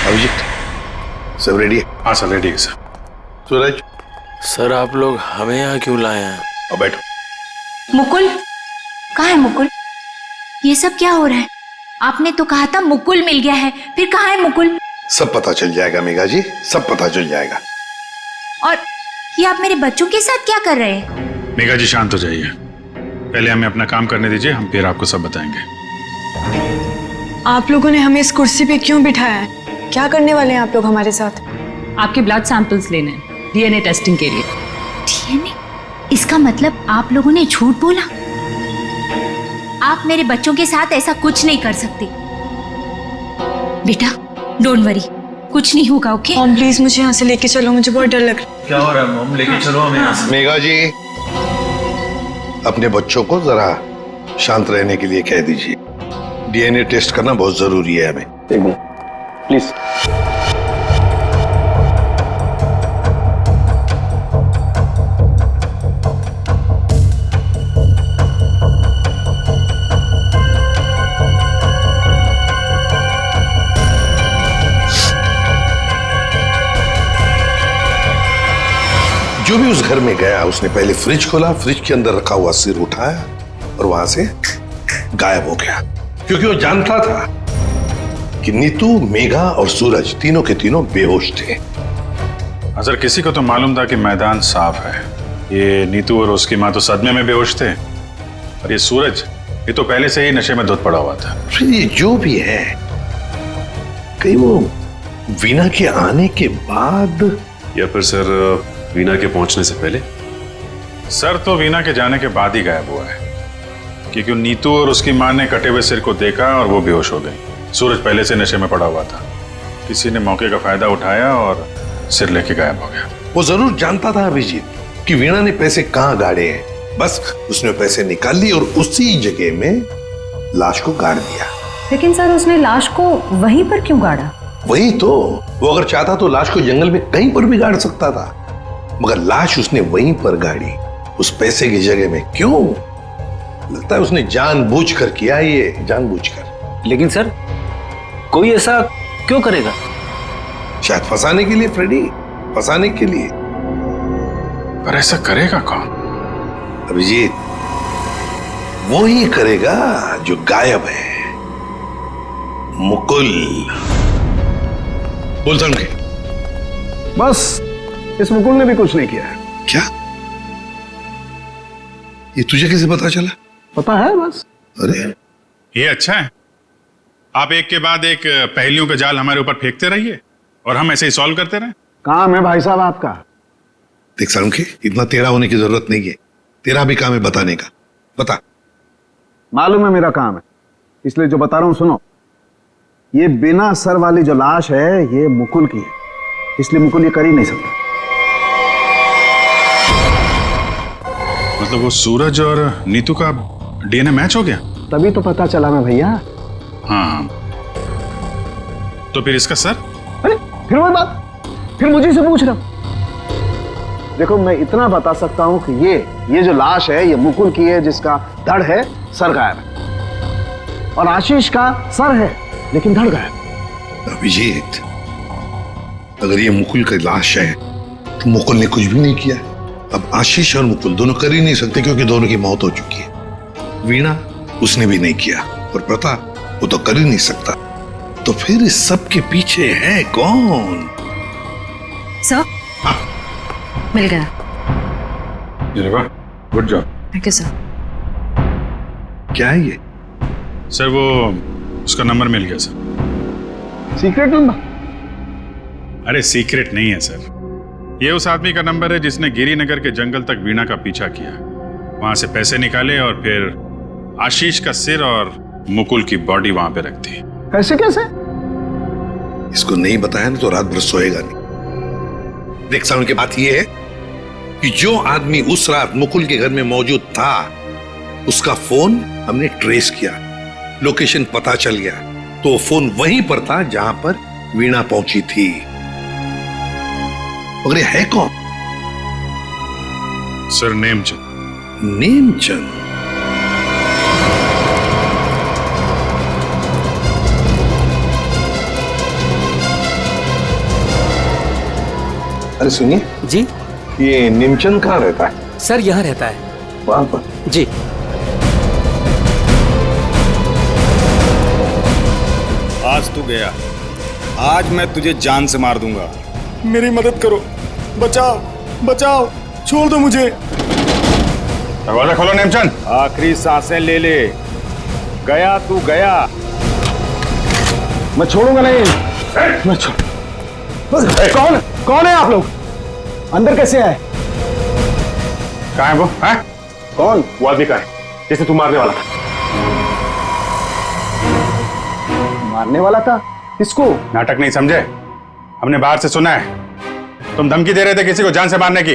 Speaker 7: अभिजीत, सब रेडी है?
Speaker 8: हाँ सर, रेडी है सर।
Speaker 7: सूरज।
Speaker 13: सर आप लोग हमें यहाँ क्यों लाए हैं?
Speaker 7: अब बैठो।
Speaker 6: मुकुल कहाँ है? मुकुल, ये सब क्या हो रहा है? आपने तो कहा था मुकुल मिल गया है, फिर कहाँ है मुकुल?
Speaker 7: सब पता चल जाएगा मेघा जी, सब पता चल जाएगा।
Speaker 6: और ये आप मेरे बच्चों के साथ क्या कर रहे हैं?
Speaker 8: मेघा जी शांत हो जाइए, पहले हमें अपना काम करने दीजिए, हम फिर आपको सब बताएंगे।
Speaker 5: आप लोगों ने हमें इस कुर्सी पे क्यों बिठाया है? क्या करने वाले हैं आप लोग हमारे साथ?
Speaker 15: आपके ब्लड सैंपल्स लेने हैं डीएनए टेस्टिंग के लिए।
Speaker 6: डीएनए? इसका मतलब आप लोगों ने झूठ बोला? आप मेरे बच्चों के साथ ऐसा कुछ नहीं कर सकते। बेटा डोंट वरी, कुछ नहीं होगा, ओके?
Speaker 5: मॉम प्लीज मुझे यहाँ से लेके चलो, मुझे बहुत डर लग रहा है।
Speaker 3: क्या हो रहा है मॉम? लेके चलो हमें यहाँ से।
Speaker 7: मेघा जी, अपने बच्चों को जरा शांत रहने के लिए कह दीजिए। डीएनए टेस्ट करना बहुत जरूरी है हमें।
Speaker 11: एक मिनट प्लीज।
Speaker 7: जो भी उस घर में गया उसने पहले फ्रिज खोला, फ्रिज के अंदर रखा हुआ सिर उठाया और वहां से गायब हो गया, क्योंकि वो जानता था कि नीतू, मेघा और सूरज तीनों के तीनों बेहोश थे।
Speaker 8: सर किसी को तो मालूम था कि मैदान साफ है। ये नीतू और उसकी माँ तो सदमे में बेहोश थे, और ये सूरज, ये तो पहले से ही नशे में धुत पड़ा हुआ था।
Speaker 7: फिर ये जो भी है, कहीं वो वीना के आने के बाद
Speaker 11: या फिर सर वीना के पहुंचने से पहले?
Speaker 8: सर तो वीना के जाने के बाद ही गायब हुआ है, क्योंकि नीतू और उसकी मां ने कटे हुए सिर को देखा और वो बेहोश हो गई। सूरज पहले से नशे में पड़ा हुआ था, किसी ने मौके का फायदा उठाया और सिर लेके गायब हो गया।
Speaker 7: वो जरूर जानता था अभिजीत कि वीणा ने पैसे कहाँ गाड़े हैं, बस उसने पैसे निकाल लिए और उसी जगह में लाश को गाड़ दिया।
Speaker 9: लेकिन सर उसने लाश को वहीं पर क्यों गाड़ा?
Speaker 7: वही तो, वो अगर चाहता तो लाश को जंगल में कहीं पर भी गाड़ सकता था, मगर लाश उसने वहीं पर गाड़ी, उस पैसे की जगह में। क्यों? लगता है उसने जानबूझकर किया, ये जानबूझकर।
Speaker 16: लेकिन सर कोई ऐसा क्यों करेगा?
Speaker 7: शायद फंसाने के लिए फ्रेडी, फंसाने के लिए।
Speaker 8: पर ऐसा करेगा कौन?
Speaker 7: अभिजीत, वो ही करेगा जो गायब है, मुकुल। बोल समझे?
Speaker 14: बस इस मुकुल ने भी कुछ नहीं किया है।
Speaker 7: क्या? ये तुझे कैसे पता चला?
Speaker 14: पता है बस।
Speaker 7: अरे
Speaker 8: ये अच्छा है, आप एक के बाद एक पहेलियों का जाल हमारे ऊपर फेंकते रहिए और हम ऐसे ही सॉल्व करते रहे।
Speaker 14: काम है भाई साहब आपका।
Speaker 7: देख सालुंखे, इतना टेढ़ा होने की जरूरत नहीं है, तेरा भी काम है बताने का। बता।
Speaker 14: मालूम है मेरा काम है, इसलिए जो बता रहा हूं सुनो। ये बिना सर वाली जो लाश है ये मुकुल की है, इसलिए मुकुल ये कर ही नहीं सकता।
Speaker 8: मतलब वो सूरज और नीतू का डीएनए मैच हो गया?
Speaker 14: तभी तो पता चला ना भैया।
Speaker 8: हाँ, तो फिर इसका सर?
Speaker 14: अरे फिर वही बात, फिर मुझे से पूछ रहा। देखो मैं इतना बता सकता हूं कि ये जो लाश है ये मुकुल की है, जिसका धड़ है, सर गायब है। और आशीष का सर है लेकिन धड़ गायब।
Speaker 7: अभिजीत, अगर ये मुकुल की लाश है तो मुकुल ने कुछ भी नहीं किया। अब आशीष और मुकुल दोनों कर ही नहीं सकते, क्योंकि दोनों की मौत हो चुकी है। वीणा उसने भी नहीं किया, और प्रताप वो तो कर ही नहीं सकता। तो फिर इस सब के पीछे है कौन?
Speaker 9: सर मिल गया।
Speaker 8: Good job.
Speaker 9: Thank you sir.
Speaker 7: क्या है ये?
Speaker 8: सर वो उसका नंबर मिल गया सर।
Speaker 14: Secret number?
Speaker 8: अरे सीक्रेट नहीं है सर, ये उस आदमी का नंबर है जिसने गिरिनगर के जंगल तक वीणा का पीछा किया, वहां से पैसे निकाले और फिर आशीष का सिर और मुकुल की बॉडी वहां पे रख दी।
Speaker 14: ऐसे कैसे?
Speaker 7: इसको नहीं बताया ना तो रात भर सोएगा नहीं। देख साउंड की बात यह है कि जो आदमी उस रात मुकुल के घर में मौजूद था, उसका फोन हमने ट्रेस किया, लोकेशन पता चल गया, तो वो फोन वहीं पर था जहां पर वीणा पहुंची थी। मगर ये है कौन?
Speaker 8: सर नेमचंद।
Speaker 7: नेमचंद? अरे सुनिए
Speaker 13: जी,
Speaker 7: ये नेमचंद कहाँ रहता है?
Speaker 13: सर यहाँ रहता है।
Speaker 7: वहां पर?
Speaker 13: जी।
Speaker 17: आज तू गया, आज मैं तुझे जान से मार दूंगा। मेरी मदद करो, बचाओ बचाओ, छोड़ दो मुझे।
Speaker 8: दरवाजा खोलो नेमचंद।
Speaker 17: आखिरी सांसें ले ले, गया तू गया।
Speaker 14: मैं छोड़ूंगा नहीं। मैं कौन है आप लोग? अंदर कैसे आए?
Speaker 8: कहाँ है वो? है?
Speaker 14: कौन?
Speaker 11: वो आदमी का है जिसे तू मारने वाला था।
Speaker 14: मारने वाला था? किसको?
Speaker 8: नाटक नहीं समझे, हमने बाहर से सुना है तुम धमकी दे रहे थे किसी को जान से मारने की।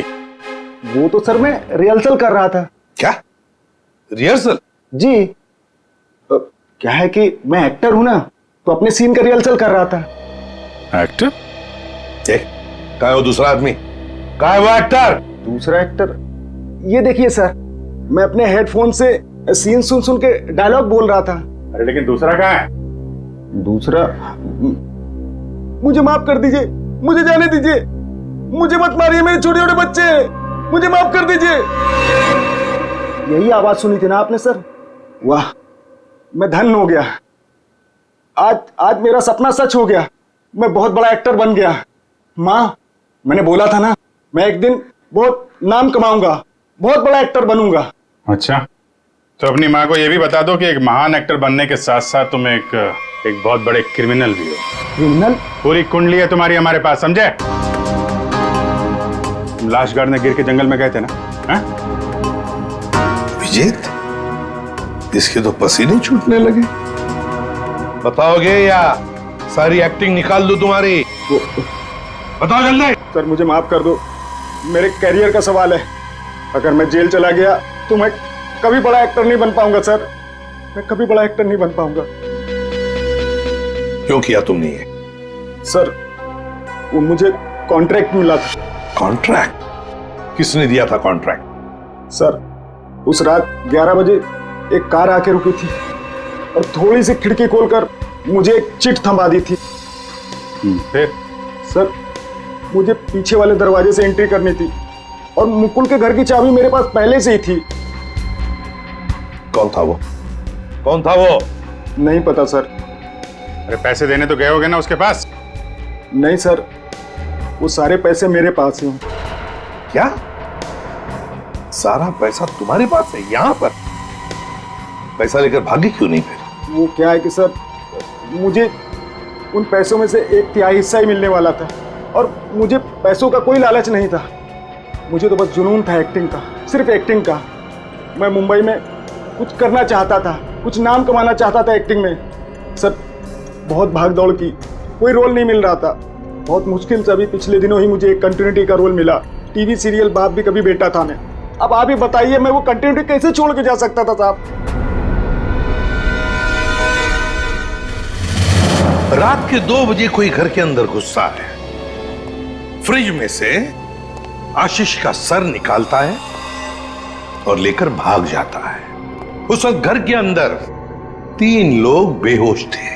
Speaker 14: वो तो सर मैं रिहर्सल कर रहा था।
Speaker 7: क्या रिहर्सल?
Speaker 14: जी, क्या है कि मैं एक्टर हूं ना, तो अपने सीन का रिहर्सल कर रहा था।
Speaker 8: एक्टर?
Speaker 7: कहाँ है वो दूसरा आदमी? कहाँ है वो एक्टर?
Speaker 14: दूसरा एक्टर? ये देखिए सर, मैं अपने हेडफोन से सीन सुन सुन के डायलॉग बोल रहा था।
Speaker 8: अरे लेकिन दूसरा कहाँ है?
Speaker 14: दूसरा? मुझे माफ कर दीजिए, मुझे जाने दीजिए, मुझे मत मारिए, मेरे छोटे छोटे बच्चे हैं, मुझे माफ कर दीजिए। यही आवाज सुनी थी ना आपने सर? वाह, मैं धन्य हो गया। आज मेरा सपना सच हो गया, मैं बहुत बड़ा एक्टर बन गया। माँ, मैंने बोला था ना, मैं एक दिन बहुत नाम कमाऊंगा, बहुत बड़ा एक्टर बनूंगा।
Speaker 8: अच्छा, तो अपनी माँ को ये भी बता दो कि एक महान एक्टर बनने के साथ साथ तुम एक बहुत बड़े क्रिमिनल भी हो।
Speaker 14: क्रिमिनल?
Speaker 8: पूरी कुंडली है तुम्हारी हमारे पास, समझे? तुम लाश गाड़ने गिर के जंगल में गए थे ना? हाँ?
Speaker 7: विजेत, इसके तो पसीने छूटने लगे। बताओगे या सारी एक्टिंग निकाल दो तुम्हारी? बताओ जल्दी।
Speaker 17: सर मुझे माफ कर दो, मेरे करियर का सवाल है। अगर मैं जेल चला गया तो मैं कभी बड़ा एक्टर नहीं बन पाऊंगा सर, मैं कभी बड़ा एक्टर नहीं बन पाऊंगा।
Speaker 7: क्यों किया तुमने ये?
Speaker 17: सर वो मुझे कॉन्ट्रैक्ट मिला था।
Speaker 7: कॉन्ट्रैक्ट? किसने दिया था कॉन्ट्रैक्ट?
Speaker 17: सर उस रात 11 बजे एक कार आके रुकी थी और थोड़ी सी खिड़की खोलकर मुझे एक चिट थमा दी थी।
Speaker 8: फिर?
Speaker 17: सर मुझे पीछे वाले दरवाजे से एंट्री करनी थी और मुकुल के घर की चाबी मेरे पास पहले से ही थी।
Speaker 7: कौन था वो? कौन था वो?
Speaker 17: नहीं पता सर।
Speaker 8: अरे पैसे देने तो गए होगे ना उसके पास?
Speaker 17: नहीं सर, वो सारे पैसे मेरे पास हैं।
Speaker 7: क्या? सारा पैसा तुम्हारे पास है? यहां पर पैसा लेकर भागी क्यों नहीं फिर?
Speaker 17: वो क्या है कि सर मुझे उन पैसों में से 1/3 हिस्सा ही मिलने वाला था और मुझे पैसों का कोई लालच नहीं था। मुझे तो बस जुनून था एक्टिंग का, सिर्फ एक्टिंग का। मैं मुंबई में कुछ करना चाहता था, कुछ नाम कमाना चाहता था एक्टिंग में। सर बहुत भाग दौड़ की, कोई रोल नहीं मिल रहा था। बहुत मुश्किल से अभी पिछले दिनों ही मुझे एक कंटिन्यूटी का रोल मिला। टीवी सीरियल बाप भी कभी बेटा था मैं। अब आप ही बताइए मैं वो कंटिन्यूटी कैसे छोड़ के जा सकता था साहब?
Speaker 7: रात के 2 बजे कोई घर के अंदर घुसता है, फ्रिज में से आशीष का सर निकालता है और लेकर भाग जाता है। उस वक्त घर के अंदर 3 लोग बेहोश थे।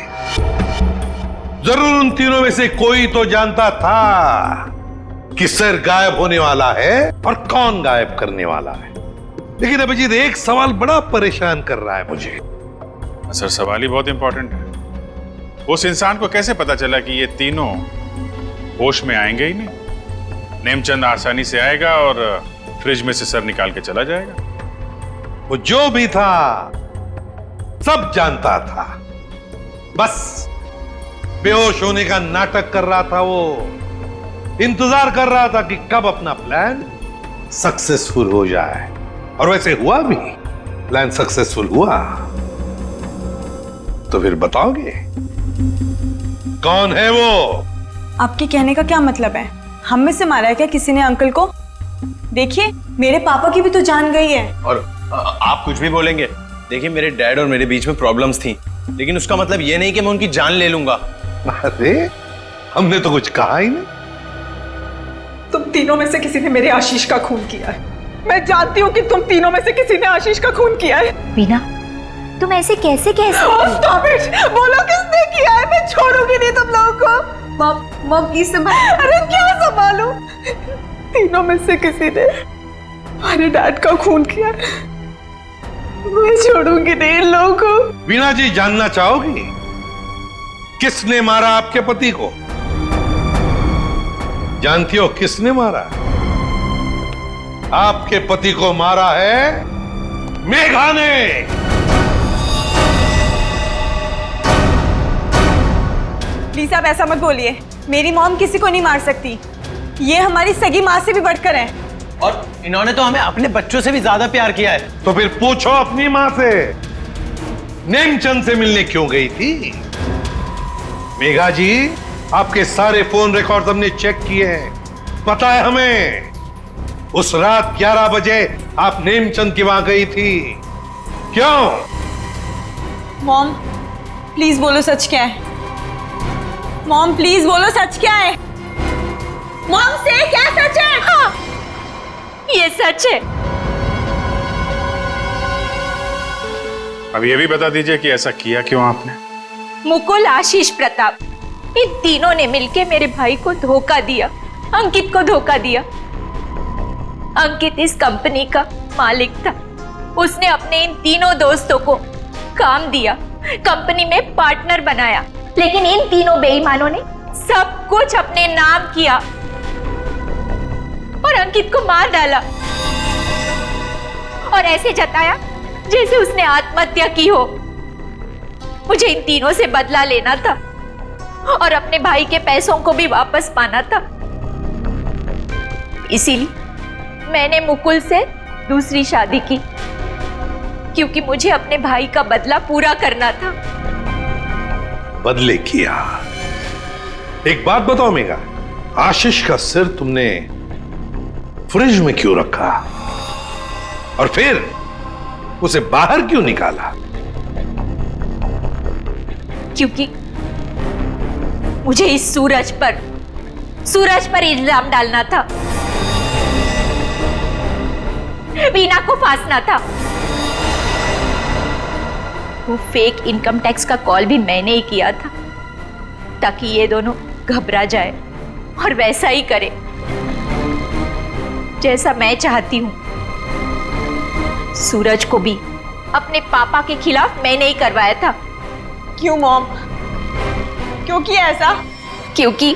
Speaker 7: जरूर उन तीनों में से कोई तो जानता था कि सर गायब होने वाला है और कौन गायब करने वाला है। लेकिन अभिजीत, एक सवाल बड़ा परेशान कर रहा है मुझे।
Speaker 8: सर सवाल ही बहुत इंपॉर्टेंट है। उस इंसान को कैसे पता चला कि ये तीनों होश में आएंगे ही नहीं? नेमचंद आसानी से आएगा और फ्रिज में से सर निकाल के चला जाएगा।
Speaker 7: वो जो भी था सब जानता था, बस बेहोश होने का नाटक कर रहा था। वो इंतजार कर रहा था कि कब अपना प्लान सक्सेसफुल हो जाए, और वैसे हुआ भी। प्लान सक्सेसफुल हुआ। तो फिर बताओगे कौन है वो?
Speaker 5: आपके कहने का क्या मतलब है? हम में से मारा है क्या किसी ने अंकल को? देखिए मेरे पापा की भी तो जान गई है।
Speaker 3: और आप कुछ भी बोलेंगे, देखिए मेरे डैड और मेरे बीच में प्रॉब्लम्स थी, लेकिन उसका मतलब ये नहीं कि मैं उनकी जान ले लूंगा।
Speaker 7: अरे हमने तो कुछ कहा ही नहीं।
Speaker 12: तुम तीनों में से किसी ने मेरे आशीष का खून किया है। मैं जानती हूँ कि तुम तीनों में से किसी ने आशीष का खून किया है।
Speaker 6: वीना, तुम ऐसे कैसे कह सकती हो?
Speaker 12: Stop it! बोलो किसने किया है? मैं छोड़ूंगी नहीं तुम लोगों को।
Speaker 5: मॉम प्लीज संभालो।
Speaker 12: अरे क्या संभालूं? तीनों में से किसी ने हमारे डैड का खून किया है। मैं छोड़ूंगी नहीं इन लोगों को।
Speaker 7: वीना जी, जानना चाहोगी किसने मारा आपके पति को? जानती हो किसने मारा? आपके पति को मारा है मेघा ने।
Speaker 5: प्लीज आप ऐसा मत बोलिए। मेरी मॉम किसी को नहीं मार सकती। ये हमारी सगी माँ से भी बढ़कर है।
Speaker 3: और इन्होंने तो हमें अपने बच्चों से भी ज्यादा प्यार किया है।
Speaker 7: तो फिर पूछो अपनी माँ से, नेमचंद से मिलने क्यों गई थी? मेघा जी, आपके सारे फोन रिकॉर्ड हमने चेक किए हैं। पता है हमें उस रात 11 बजे आप नेमचंद की वहां गई थी। क्यों?
Speaker 5: मॉम प्लीज बोलो सच क्या है? मॉम प्लीज बोलो सच क्या है? मॉम से क्या सच है?
Speaker 2: हाँ, ये सच है।
Speaker 8: अब ये भी बता दीजिए कि ऐसा किया क्यों आपने?
Speaker 2: मुकुल, आशीष, प्रताप, इन तीनों ने मिलकर मेरे भाई को धोखा दिया, अंकित को धोखा दिया। अंकित इस कंपनी का मालिक था। उसने अपने इन तीनों दोस्तों को काम दिया, कंपनी में पार्टनर बनाया, लेकिन इन तीनों बेईमानों ने सब कुछ अपने नाम किया और अंकित को मार डाला और ऐसे जताया जैसे उसने आत्महत्या की हो। मुझे इन तीनों से बदला लेना था और अपने भाई के पैसों को भी वापस पाना था। इसीलिए मैंने मुकुल से दूसरी शादी की, क्योंकि मुझे अपने भाई का बदला पूरा करना था।
Speaker 7: बदले किया। एक बात बताओ मेघा, आशीष का सिर तुमने फ्रिज में क्यों रखा और फिर उसे बाहर क्यों निकाला?
Speaker 2: क्योंकि मुझे इस सूरज पर इल्जाम डालना था, वीना को फांसना था। वो फेक इनकम टैक्स का कॉल भी मैंने ही किया था, ताकि ये दोनों घबरा जाए और वैसा ही करे जैसा मैं चाहती हूं। सूरज को भी अपने पापा के खिलाफ मैंने ही करवाया था।
Speaker 1: क्यों मॉम? क्यों किया ऐसा?
Speaker 2: क्योंकि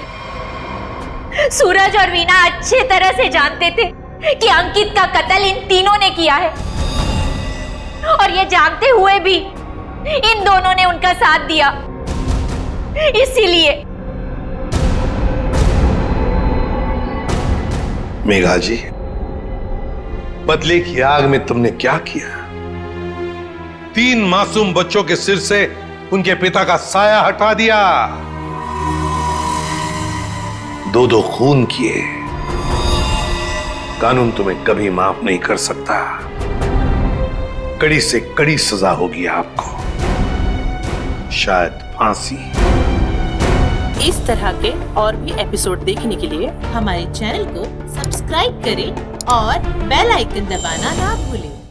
Speaker 2: सूरज और वीना अच्छे तरह से जानते थे कि अंकित का कत्ल इन तीनों ने किया है, और ये जानते हुए भी इन दोनों ने उनका साथ दिया। इसीलिए
Speaker 7: मेघा जी, बदले की आग में तुमने क्या किया? 3 मासूम बच्चों के सिर से उनके पिता का साया हटा दिया। 2 खून किए। कानून तुम्हें कभी माफ नहीं कर सकता। कड़ी से कड़ी सजा होगी आपको, शायद फांसी।
Speaker 18: इस तरह के और भी एपिसोड देखने के लिए हमारे चैनल को सब्सक्राइब करें और बेल आइकन दबाना ना भूलें।